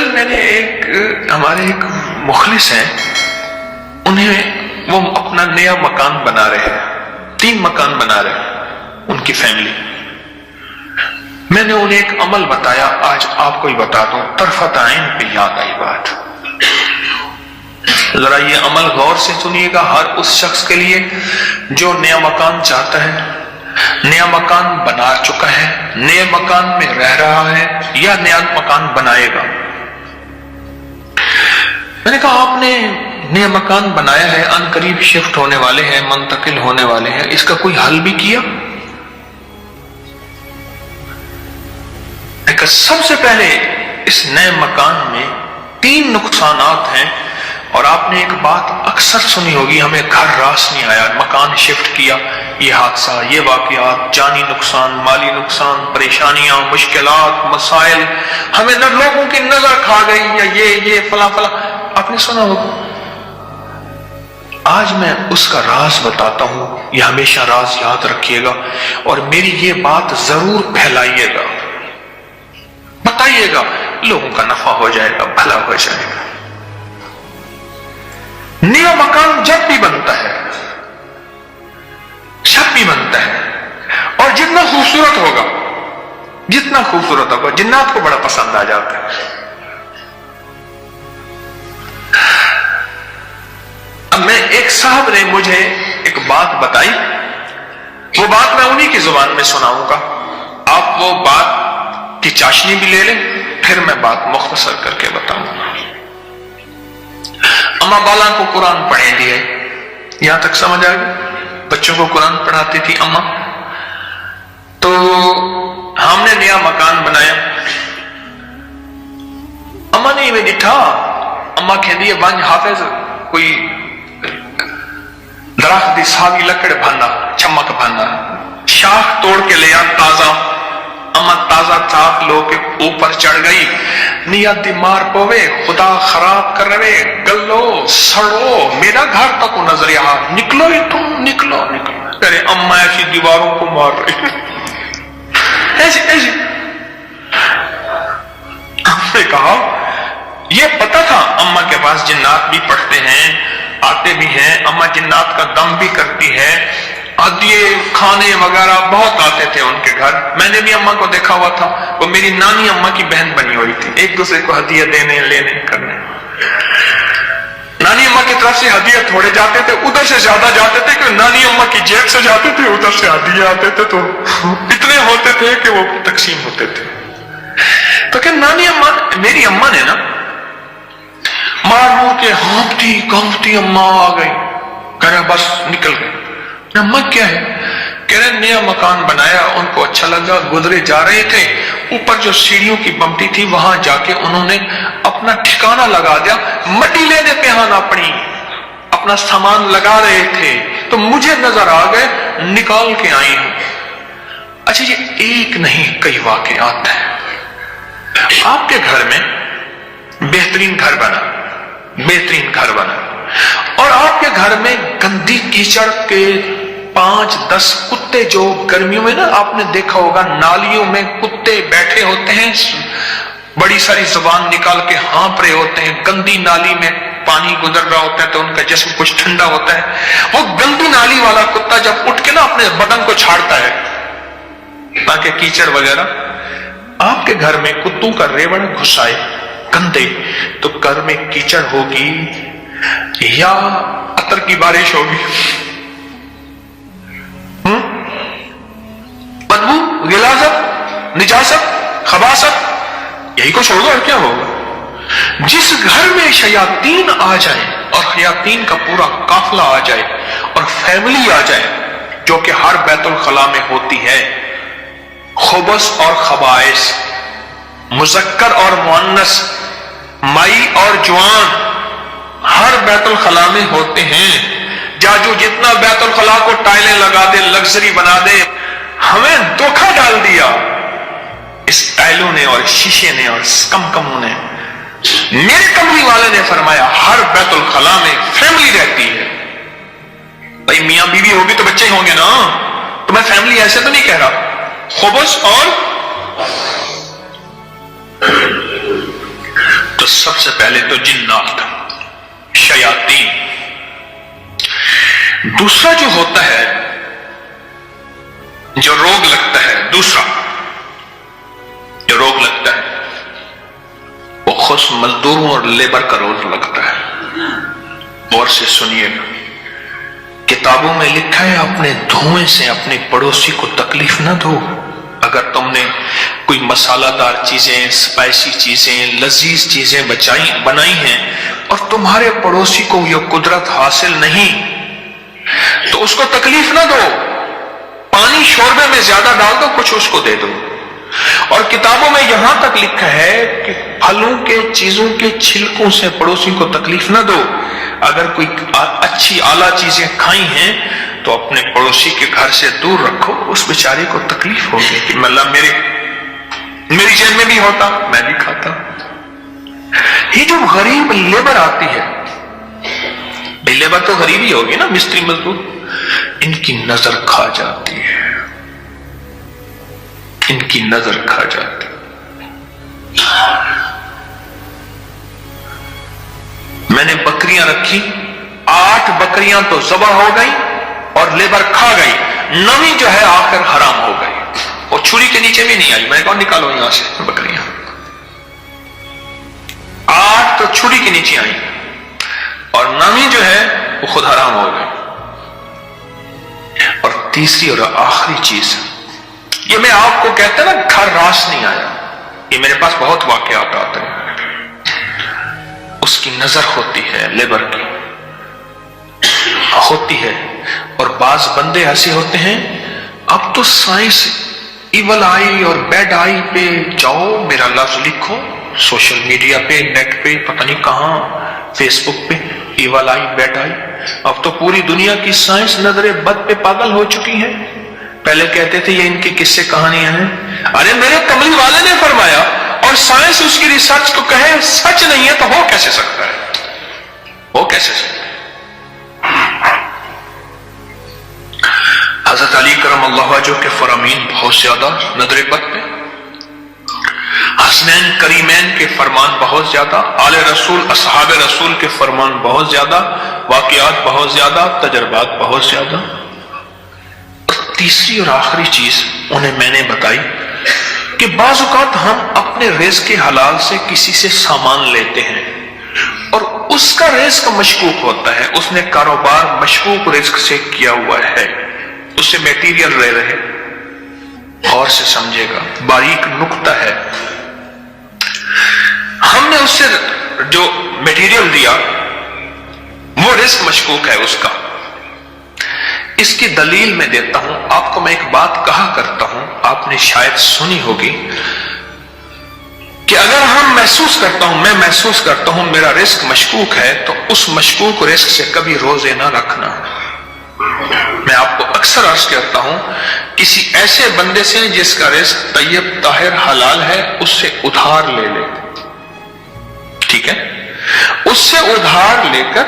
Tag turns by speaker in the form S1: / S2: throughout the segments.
S1: ہمارے ایک مخلص ہیں، وہ اپنا نیا مکان بنا رہے ہیں، 3 مکان بنا رہے ہیں ان کی فیملی۔ میں نے انہیں ایک عمل بتایا، آج آپ کو ہی بتا دوں، طرفت عین پہ یاد آئی بات۔ ذرا یہ عمل غور سے سنیے گا، ہر اس شخص کے لیے جو نیا مکان چاہتا ہے، نیا مکان بنا چکا ہے، نئے مکان میں رہ رہا ہے یا نیا مکان بنائے گا۔ میں نے کہا آپ نے نیا مکان بنایا ہے، ان قریب شفٹ ہونے والے ہیں، منتقل ہونے والے ہیں، اس کا کوئی حل بھی کیا؟ سب سے پہلے اس نئے مکان میں 3 نقصانات ہیں، اور آپ نے ایک بات اکثر سنی ہوگی، ہمیں گھر راس نہیں آیا، مکان شفٹ کیا، یہ حادثہ، یہ واقعات، جانی نقصان، مالی نقصان، پریشانیاں، مشکلات، مسائل، ہمیں نہ لوگوں کی نظر کھا گئی، یا یہ فلاں فلاں، آپ نے سنا ہوگا۔ آج میں اس کا راز بتاتا ہوں، یہ ہمیشہ راز یاد رکھیے گا، اور میری یہ بات ضرور پھیلائیے گا، بتائیے گا، لوگوں کا نفع ہو جائے گا، بھلا ہو جائے گا۔ نیا مکان جب بھی بنتا ہے، اور جتنا خوبصورت ہوگا، جنات کو بڑا پسند آ جاتا ہے۔ اب میں ایک صاحب نے مجھے ایک بات بتائی، وہ بات میں انہی کی زبان میں سناؤں گا، آپ وہ بات کی چاشنی بھی لے لیں، پھر میں بات مختصر کر کے بتاؤں گا۔ اماں بالا کو قرآن پڑھیں دیے، یہاں تک سمجھ آ گئی؟ بچوں کو قرآن پڑھاتی تھی اماں۔ تو ہم نے نیا مکان بنایا، اماں نے میں ڈٹھا، اماں کہندی ہے بنج حافظ کوئی درخت دی ساوی لکڑ بھانا، چمک بھانا، شاخ توڑ کے لیا تازہ، اما تازہ چاک لو کے اوپر چڑھ گئی، نیت دی مار پوے، خدا خراب کر رہے، گلو سڑو، میرا گھر تک نظر یہاں، نکلو ہی تم، نکلو کرے اما ایسی دیواروں کو مار رہی، ایسی ہم نے کہا یہ پتا تھا اما کے پاس جنات بھی پڑھتے ہیں، آتے بھی ہیں، اما جنات کا دم بھی کرتی ہے، ہدیے کھانے وغیرہ بہت آتے تھے ان کے گھر۔ میں نے بھی اماں کو دیکھا ہوا تھا، وہ میری نانی اماں کی بہن بنی ہوئی تھی، ایک دوسرے کو ہدیہ دینے لینے کرنے۔ نانی اماں کی طرف سے ہدیہ تھوڑے جاتے تھے، ادھر سے زیادہ جاتے تھے کہ نانی اماں کی جیب سے جاتے تھے، ادھر سے ہدیہ آتے تھے، تو اتنے ہوتے تھے کہ وہ تقسیم ہوتے تھے۔ تو کہ نانی اماں، میری اماں نے نا مار مور کے ہانپتی کانپتی اماں آ گئی، کہہ رہے بس نکل گئی۔ اماں کیا ہے؟ کہہ رہے نیا مکان بنایا، ان کو اچھا لگا، گزرے جا رہے تھے، اوپر جو سیڑھیوں کی بمٹی تھی وہاں جا کے انہوں نے اپنا ٹھکانہ لگا دیا، مٹی لینے پہ آنا پڑی، اپنا سامان لگا رہے تھے تو مجھے نظر آ گئے، نکال کے آئی ہوں۔ اچھا یہ ایک نہیں کئی واقعات ہیں۔ آپ کے گھر میں بہترین گھر بنا اور آپ کے گھر میں گندی کیچڑ کے 5-10 کتے، جو گرمیوں میں نا آپ نے دیکھا ہوگا نالیوں میں کتے بیٹھے ہوتے ہیں، بڑی ساری زبان نکال کے ہانپ رہے ہوتے ہیں، گندی نالی میں پانی گزر رہا ہوتا ہے تو ان کا جسم کچھ ٹھنڈا ہوتا ہے، وہ گندی نالی والا کتا جب اٹھ کے نا اپنے بدن کو چھاڑتا ہے تاکہ کیچڑ وغیرہ، آپ کے گھر میں کتوں کا ریوڑ گھس آئے گندے، تو گھر میں کیچڑ ہوگی یا عطر کی بارش ہوگی، بدبو، غلاظت، نجاست، خباثت، یہی کچھ ہوگا اور کیا ہوگا۔ جس گھر میں شیاطین آ جائیں اور شیاطین کا پورا قافلہ آ جائے اور فیملی آ جائے، جو کہ ہر بیت الخلاء میں ہوتی ہے، خبث اور خبائث، مذکر اور مؤنث، مائی اور جوان، ہر بیت الخلاء میں ہوتے ہیں۔ جاجو جتنا بیت الخلاء کو ٹائلیں لگا دے، لگژری بنا دے، ہمیں دھوکہ ڈال دیا اس ٹائلوں نے اور شیشے نے اور کمکموں نے۔ میرے کمری والے نے فرمایا ہر بیت الخلاء میں فیملی رہتی ہے۔ بھائی میاں بیوی ہوگی تو بچے ہوں گے نا، تو میں فیملی ایسے تو نہیں کہہ رہا، خبث اور تو سب سے پہلے تو جنات، شیاطین. دوسرا جو ہوتا ہے، جو روگ لگتا ہے، دوسرا جو روگ لگتا ہے وہ خود مزدوروں اور لیبر کا روگ لگتا ہے. غور سے سنیے گا، کتابوں میں لکھا ہے اپنے دھوئیں سے اپنے پڑوسی کو تکلیف نہ دو. اگر تم نے کوئی مسالہ دار چیزیں، اسپائسی چیزیں، لذیذ چیزیں بنائی ہیں اور تمہارے پڑوسی کو یہ قدرت حاصل نہیں تو اس کو تکلیف نہ دو. پانی شوربے میں زیادہ ڈال دو، کچھ اس کو دے دو. اور کتابوں میں یہاں تک لکھا ہے کہ پھلوں کے چیزوں کے چھلکوں سے پڑوسی کو تکلیف نہ دو. اگر کوئی اچھی اعلیٰ چیزیں کھائی ہیں تو اپنے پڑوسی کے گھر سے دور رکھو. اس بیچارے کو تکلیف ہوگی کہ اللہ میری جیب میں بھی ہوتا، میں بھی کھاتا. یہ جو غریب لیبر آتی ہے، لیبر تو غریب ہی ہوگی نا، مستری مزدور، ان کی نظر کھا جاتی ہے، ان کی نظر کھا جاتی. میں نے بکریاں رکھی، 8 بکریاں تو ذبح ہو گئی اور لیبر کھا گئی، 9ویں جو ہے آخر حرام ہو گئی. وہ چھری کے نیچے بھی نہیں آئی. میں نے کہا نکالو یہاں سے بکریاں. 8 تو چھری کے نیچے آئی اور 9ویں جو ہے وہ خود حرام ہو گئی. اور تیسری اور آخری چیز، یہ میں آپ کو کہتا نا گھر راس نہیں آیا، یہ میرے پاس بہت واقعات آتے ہیں. اس کی نظر ہوتی ہے، لیبر کی ہوتی ہے. اور بعض بندے ایسے ہوتے ہیں، اب تو سائنس ایول آئی اور بیڈ آئی پہ جاؤ، میرا لفظ لکھو سوشل میڈیا پہ، نیٹ پہ، پتہ نہیں کہاں، فیس بک پہ، ایول آئی بیڈ آئی. اب تو پوری دنیا کی سائنس نظر بد پہ پاگل ہو چکی ہے. پہلے کہتے تھے یہ ان کی قصے کہانیاں ہیں. ارے میرے کملی والے نے فرمایا اور سائنس اس کی ریسرچ کو کہے سچ نہیں ہے تو ہو کیسے سکتا ہے؟ ہو کیسے سکتا ہے؟ حضرت علی کرم اللہ وجہہ کے فرامین بہت زیادہ نظر بد پہ، حسنین کریمین کے فرمان بہت زیادہ، آل رسول اصحاب رسول کے فرمان بہت زیادہ، واقعات بہت زیادہ، تجربات بہت زیادہ. تیسری اور آخری چیز انہیں میں نے بتائی کہ بعض اوقات ہم اپنے رزق حلال سے کسی سے سامان لیتے ہیں اور اس کا رزق مشکوک ہوتا ہے، اس نے کاروبار مشکوک رزق سے کیا ہوا ہے، اس سے میٹیریل لے رہے. غور سے سمجھے گا، باریک نقطہ ہے. ہم نے اس سے جو میٹیریل دیا وہ رزق مشکوک ہے اس کا. اس کی دلیل میں دیتا ہوں آپ کو. میں ایک بات کہا کرتا ہوں، آپ نے شاید سنی ہوگی کہ اگر ہم میں محسوس کرتا ہوں میرا رزق مشکوک ہے تو اس مشکوک رزق سے کبھی روزے نہ رکھنا. میں آپ کو اکثر عرض کرتا ہوں کسی ایسے بندے سے جس کا رزق طیب طاہر حلال ہے اس سے ادھار لے لے. ٹھیک ہے، اس سے ادھار لے کر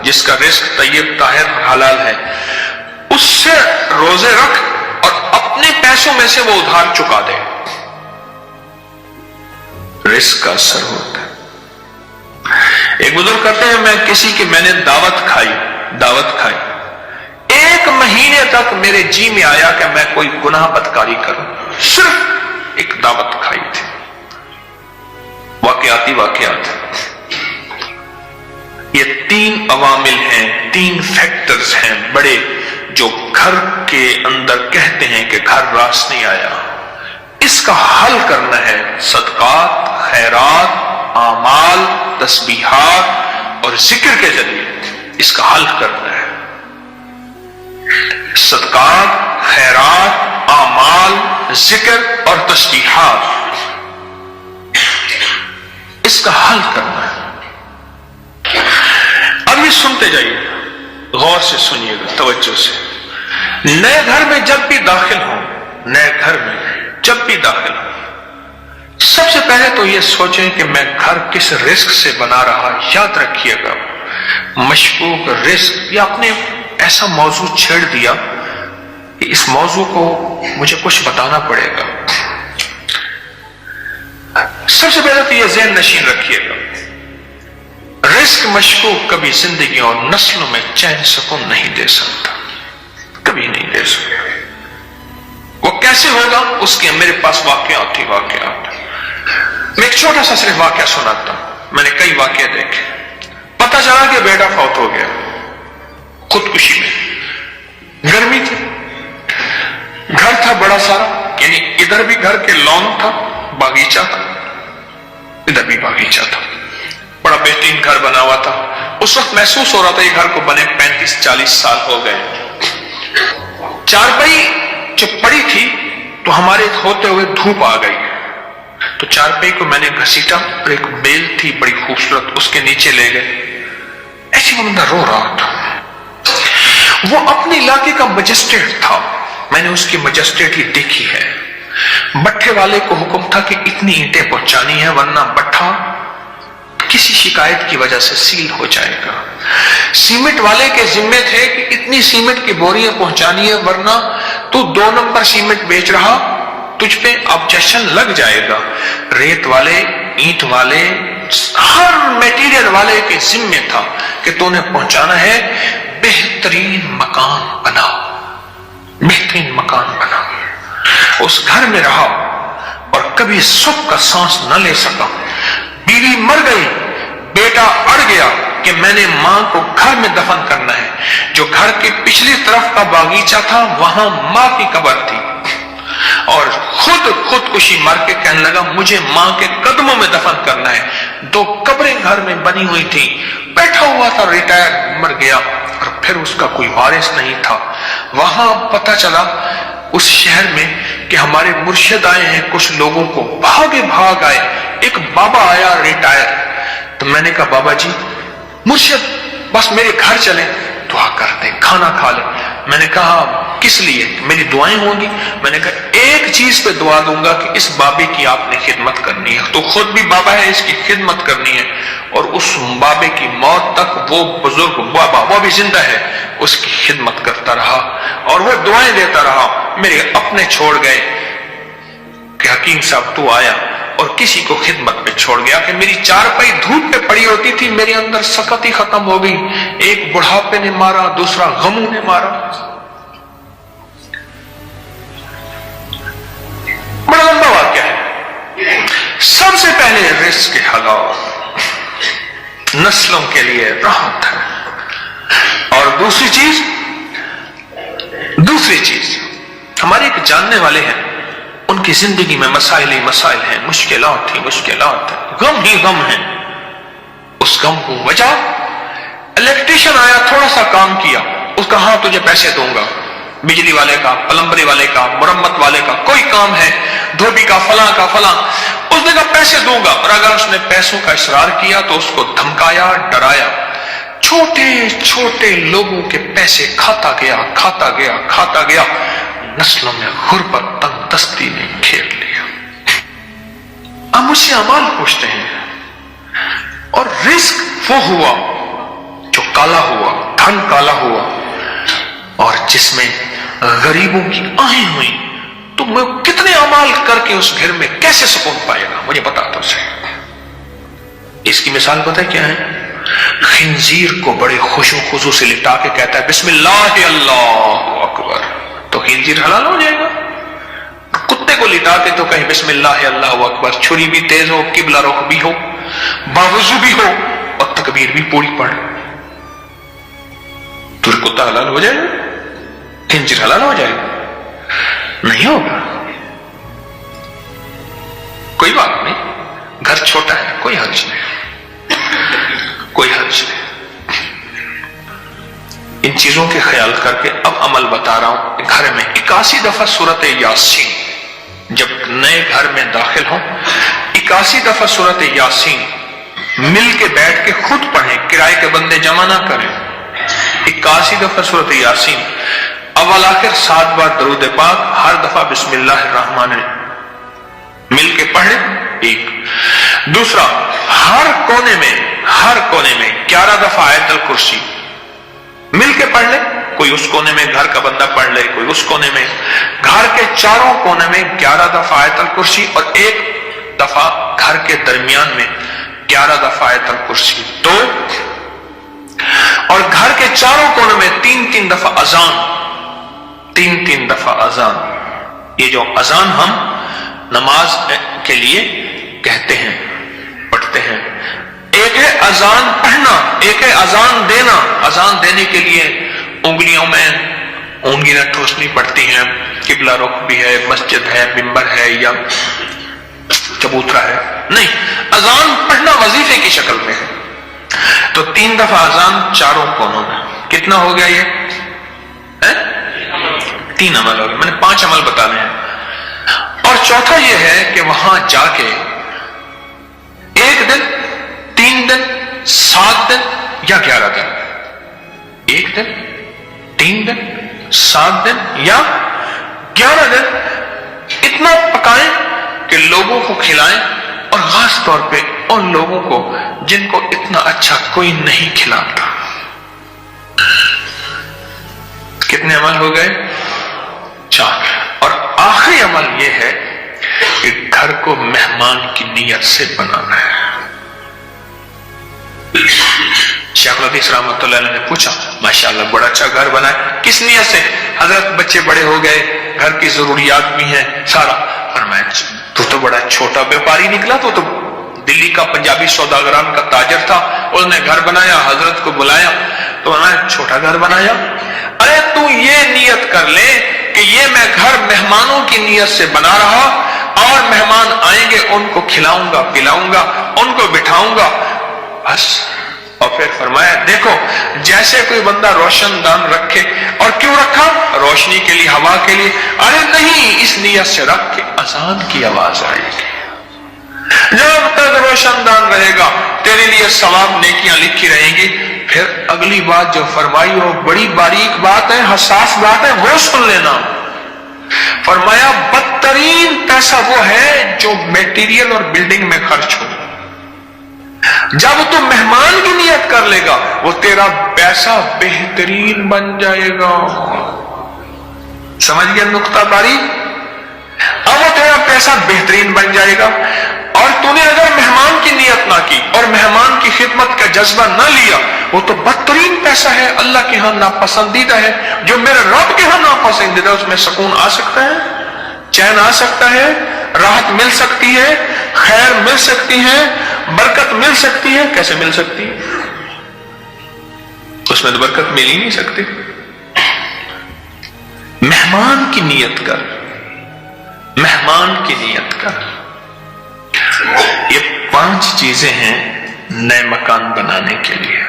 S1: جس کا رزق طیب طاہر حلال ہے اس سے روزے رکھ اور اپنے پیسوں میں سے وہ ادھار چکا دے. رزق کا اثر ہوتا ہے. ایک بزرگ کہتے ہیں میں نے دعوت کھائی 1 مہینے تک میرے جی میں آیا کہ میں کوئی گناہ بدکاری کروں. صرف ایک دعوت کھائی تھی. واقعات یہ 3 عوامل ہیں، 3 فیکٹرز ہیں بڑے جو گھر کے اندر کہتے ہیں کہ گھر راس نہیں آیا. اس کا حل کرنا ہے صدقات، خیرات، اعمال، تسبیحات اور ذکر کے ذریعے. اس کا حل کرنا ہے صدقات، خیرات، اعمال، ذکر اور تسبیحات. اس کا حل کرنا ہے. اب یہ سنتے جائیے، غور سے سنیے گا، توجہ سے. نئے گھر میں جب بھی داخل ہوں، سب سے پہلے تو یہ سوچیں کہ میں گھر کس رزق سے بنا رہا. یاد رکھیے گا، مشکوک رزق یا اپنے ایسا موضوع چھیڑ دیا کہ اس موضوع کو مجھے کچھ بتانا پڑے گا. سب سے پہلے تو یہ ذہن نشین رکھیے گا، رزق مشکوک کبھی زندگی اور نسلوں میں چین سکون نہیں دے سکتا، کبھی نہیں دے سکتا۔ وہ کیسے ہوگا اس کے میرے پاس واقعات ہی واقعات۔ میں ایک چھوٹا سا صرف واقعہ سناتا ہوں، میں نے کئی واقعے دیکھے۔ پتہ چلا کہ بیٹا فوت ہو گیا خودکشی میں، گرمی تھی، گھر تھا بڑا سارا، یعنی ادھر بھی گھر کے لان تھا، باغیچہ تھا، ادھر بھی باغیچہ تھا، بڑا بہترین گھر بنا ہوا تھا۔ اس وقت محسوس ہو رہا تھا یہ گھر کو بنے 35-40 سال ہو گئے۔ چارپائی جب پڑی تھی تو ہمارے ہوتے ہوئے دھوپ آ گئی، تو چارپائی کو میں نے گھسیٹا اور ایک بیل تھی بڑی خوبصورت، اس کے نیچے لے گئے۔ ایسی وہ بندہ رو رہا تھا، وہ اپنے علاقے کا مجسٹریٹ تھا، میں نے اس کی مجسٹریٹ ہی دیکھی ہے۔ بٹھے والے کو حکم تھا کہ اتنی اینٹیں پہنچانی ہے ورنہ بٹھا کسی شکایت کی وجہ سے سیل ہو جائے گا۔ سیمنٹ والے کے ذمے تھے کہ اتنی سیمنٹ کی بوریاں پہنچانی ہے ورنہ تو 2 نمبر سیمنٹ بیچ رہا، تجھ پہ آبجیکشن لگ جائے گا۔ ریت والے، اینٹ والے، ہر میٹیریل والے کے ذمے تھا کہ تو نے پہنچانا ہے، بہترین مکان بنا، بہترین مکان بنا۔ اس گھر میں رہا اور کبھی سکھ کا سانس نہ لے سکا۔ بیوی مر گئی، بیٹا اڑ گیا کہ میں نے ماں کو گھر میں دفن کرنا ہے۔ جو گھر کے پچھلی طرف کا باغیچہ تھا وہاں ماں کی قبر تھی، اور خودکشی مار کے کہنے لگا مجھے ماں کے قدموں میں دفن کرنا ہے۔ 2 قبریں گھر میں بنی ہوئی تھی، بیٹھا ہوا تھا، ریٹائر، مر گیا، اور پھر اس کا کوئی وارث نہیں تھا۔ وہاں پتہ چلا اس شہر میں کہ ہمارے مرشد آئے ہیں، کچھ لوگوں کو بھاگ آئے۔ ایک بابا آیا ریٹائر، تو میں نے کہا بابا جی مرشد بس میرے گھر چلیں، دعا کرتے ہیں، کھانا کھا لیں۔ میں نے کہا کس لیے؟ میری دعائیں ہوں گی۔ میں نے کہا ایک چیز پہ دعا دوں گا کہ اس بابے کی آپ نے خدمت کرنی ہے، تو خود بھی بابا ہے، اس کی خدمت کرنی ہے، اور اس بابے کی موت تک وہ بزرگ بابا، وہ بھی زندہ ہے، اس کی خدمت کرتا رہا اور وہ دعائیں دیتا رہا۔ میرے اپنے چھوڑ گئے کہ حکیم صاحب تو آیا اور کسی کو خدمت پہ چھوڑ گیا کہ میری چارپائی دھوپ پہ پڑی ہوتی تھی، میرے اندر سکت ہی ختم ہو گئی۔ ایک بڑھاپے نے مارا، دوسرا غموں نے مارا۔ بڑا لمبا واقعہ ہے۔ سب سے پہلے رزق کے حلال نسلوں کے لیے راحت ہے، اور دوسری چیز ہمارے ایک جاننے والے ہیں، ان کی زندگی میں مسائل ہی مسائل ہیں، مشکلات ہی مشکلات ہیں، غم ہی غم ہیں۔ اس غم کو وجہ، الیکٹریشین آیا، تھوڑا سا کام کیا، اس کا ہاں تجھے پیسے دوں گا، بجلی والے کا، پلمبری والے کا، مرمت والے کا، کوئی کام ہے، دھوبی کا، فلاں کا، فلاں، اس نے کہا پیسے دوں گا، اور اگر اس نے پیسوں کا اصرار کیا تو اس کو دھمکایا، ڈرایا۔ چھوٹے چھوٹے لوگوں کے پیسے کھاتا گیا، نسلوں میں غربت، تنگ دستی نے گھیر لیا۔ اب مجھ سے اعمال پوچھتے ہیں، اور رزق وہ ہوا جو کالا ہوا، دھن کالا ہوا، اور جس میں غریبوں کی آہیں ہوئی، تو میں کتنے اعمال کر کے اس گھر میں کیسے سکون پائے گا؟ مجھے بتا دو صحیح۔ اس کی مثال پتہ کیا ہے؟ خنزیر کو بڑے خوشو خضو سے لٹا کے کہتا ہے بسم اللہ اللہ اکبر، تو خنزیر حلال ہو جائے گا۔ کتے کو لٹا کے تو کہیں بسم اللہ اللہ اکبر، چھری بھی تیز ہو، قبلہ رخ بھی ہو، باوضو بھی ہو، اور تکبیر بھی پوری پڑے، تو کتا حلال ہو جائے گا؟ خنزیر حلال ہو جائے گا؟ نہیں ہوگا۔ کوئی بات نہیں، گھر چھوٹا ہے، کوئی حرج نہیں، کوئی حرج نہیں۔ ان چیزوں کے خیال کر کے اب عمل بتا رہا ہوں۔ گھر میں 81 دفعہ سورت یاسین، جب نئے گھر میں داخل ہوں 81 دفعہ سورت یاسین مل کے بیٹھ کے خود پڑھیں، کرائے کے بندے جمع نہ کریں۔ 81 دفعہ سورت یاسین، اول آخر 7 بار درود پاک، ہر دفعہ بسم اللہ الرحمن الرحیم مل کے پڑھیں۔ ایک دوسرا، ہر کونے میں 11 دفعہ آیت الکرسی مل کے پڑھ لے، کوئی اس کونے میں گھر کا بندہ پڑھ لے، کوئی اس کونے میں، گھر کے چاروں کونے میں 11 دفعہ آیت الکرسی اور 1 دفعہ گھر کے درمیان میں 11 دفعہ آیت الکرسی 2، اور گھر کے چاروں کونوں میں 3 دفعہ اذان، 3 دفعہ اذان۔ یہ جو اذان ہم نماز کے لیے کہتے ہیں، پڑھتے ہیں، ایک ہے اذان پڑھنا، ایک ہے اذان دینا۔ اذان دینے کے لیے انگلیوں میں اونگلیاں ٹھوسنی پڑتی ہیں، قبلہ رخ بھی ہے، مسجد ہے، منبر ہے یا چبوترا ہے، نہیں، اذان پڑھنا وظیفے کی شکل میں ہے۔ تو 3 دفعہ اذان چاروں کونوں میں، کتنا ہو گیا یہ؟ 3 عمل ہو گئے، میں نے 5 عمل بتانے ہیں۔ اور چوتھا یہ ہے کہ وہاں جا کے 1 دن، 3 دن، 7 دن یا 11 دن، 1 دن، 3 دن، 7 دن یا 11 دن اتنا پکائیں کہ لوگوں کو کھلائیں، اور خاص طور پہ ان لوگوں کو جن کو اتنا اچھا کوئی نہیں کھلاتا۔ کتنے عمل ہو گئے؟ 4۔ اور آخری عمل یہ ہے کہ گھر کو مہمان کی نیت سے بنانا ہے۔ شیخ الحدیث رحمۃ اللہ علیہ نے پوچھا، ماشاءاللہ بڑا اچھا گھر بنا ہے، کس نیت سے؟ حضرت بچے بڑے ہو گئے، گھر کی ضروریات بھی ہیں سارا۔ فرمایا تو بڑا چھوٹا بیوپاری نکلا، تو دلی کا پنجابی سوداگران کا تاجر تھا، اس نے گھر بنایا، حضرت کو بلایا تو انہوں نے چھوٹا گھر بنایا۔ ارے تو یہ نیت کر لے کہ یہ میں گھر مہمانوں کی نیت سے بنا رہا، اور مہمان آئیں گے ان کو کھلاؤں گا، پلاؤں گا، ان کو بٹھاؤں گا، بس۔ اور پھر فرمایا دیکھو جیسے کوئی بندہ روشن دان رکھے، اور کیوں رکھا؟ روشنی کے لیے، ہوا کے لیے؟ ارے نہیں، اس نیت سے رکھ کے اذان کی آواز آئے گی، جب تک روشن دان رہے گا تیرے لیے ثواب نیکیاں لکھی رہیں گی۔ پھر اگلی بات جو فرمائی وہ بڑی باریک بات ہے، حساس بات ہے، وہ سن لینا۔ فرمایا بدترین پیسہ وہ ہے جو میٹیریل اور بلڈنگ میں خرچ ہو۔ جب تو مہمان کی نیت کر لے گا وہ تیرا پیسہ بہترین بن جائے گا۔ سمجھ گیا نقطہ باری؟ اب وہ تیرا پیسہ بہترین بن جائے گا، اور تو نے اگر مہمان کی نیت نہ کی اور مہمان کی خدمت کا جذبہ نہ لیا، وہ تو بدترین پیسہ ہے، اللہ کے ہاں ناپسندیدہ ہے۔ جو میرے رب کے ہاں ناپسندیدہ ہے اس میں سکون آ سکتا ہے، چین آ سکتا ہے، راحت مل سکتی ہے، خیر مل سکتی ہے، برکت مل سکتی ہے؟ کیسے مل سکتی ہے؟ اس میں تو برکت مل ہی نہیں سکتی۔ مہمان کی نیت کر، مہمان کی نیت کر۔ یہ 5 چیزیں ہیں نئے مکان بنانے کے لیے،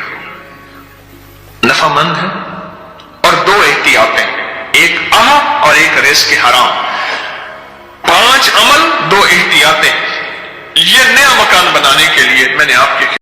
S1: نفع مند ہے، اور 2 احتیاطیں، ایک اور ایک رزق حرام۔ 5 عمل، 2 احتیاطیں، یہ نیا مکان بنانے کے لیے میں نے آپ کے